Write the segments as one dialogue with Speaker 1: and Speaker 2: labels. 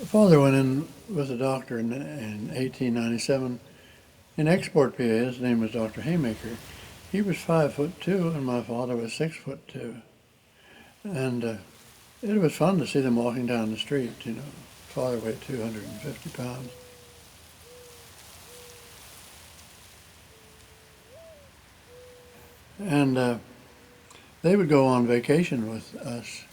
Speaker 1: Father went in with a doctor in 1897 in Export, PA. His name was Dr. Haymaker. He was 5'2", and my father was 6'2". And it was fun to see them walking down the street, you know. Father weighed 250 pounds. And they would go on vacation with us.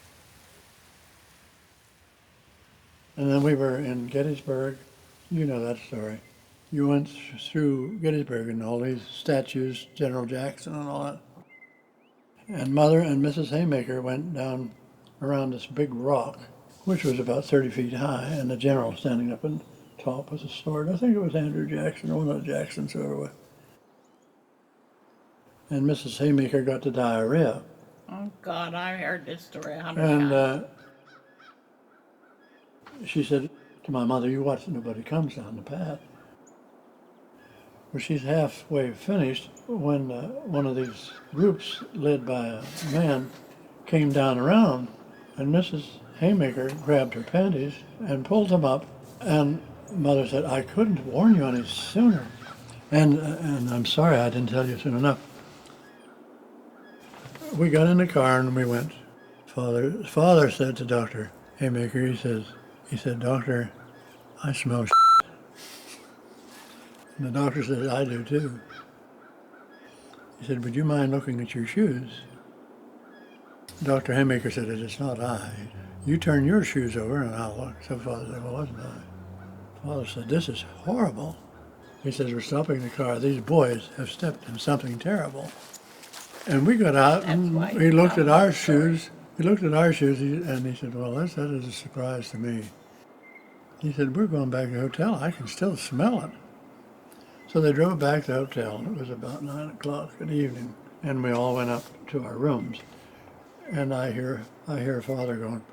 Speaker 1: And then we were in Gettysburg. You know that story. You went through Gettysburg and all these statues, General Jackson and all that. And Mother and Mrs. Haymaker went down around this big rock, which was about 30 feet high, and the general standing up on top with a sword. I think it was Andrew Jackson, or one of the Jacksons, whoever it was. And Mrs. Haymaker got the diarrhea.
Speaker 2: Oh, God, I heard this story 100
Speaker 1: And
Speaker 2: times.
Speaker 1: she said to my mother, "You watch, nobody comes down the path." Well, she's halfway finished when one of these groups, led by a man, came down around, and Mrs. Haymaker grabbed her panties and pulled them up. And Mother said, "I couldn't warn you any sooner. And I'm sorry I didn't tell you soon enough." We got in the car and we went. Father said to Dr. Haymaker, he said, "Doctor, I smell shit." And the doctor said, "I do too." He said, "Would you mind looking at your shoes?" Dr. Haymaker said, "It's not I. You turn your shoes over and I'll look." So Father said, "Well, it wasn't I." Father said, "This is horrible." He says, "We're stopping the car. These boys have stepped in something terrible." And we got out and he looked at our shoes. He looked at our shoes and he said, "Well, that is a surprise to me." He said, "We're going back to the hotel. I can still smell it." So they drove back to the hotel. It was about 9 o'clock in the evening, and we all went up to our rooms. And I hear Father going,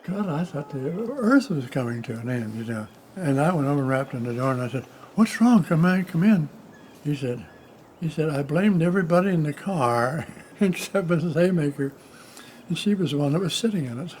Speaker 1: God, I thought the earth was coming to an end, you know. And I went over and rapped on the door, and I said, "What's wrong? Come in." He said, "I blamed everybody in the car except Mrs. Haymaker, and she was the one that was sitting in it."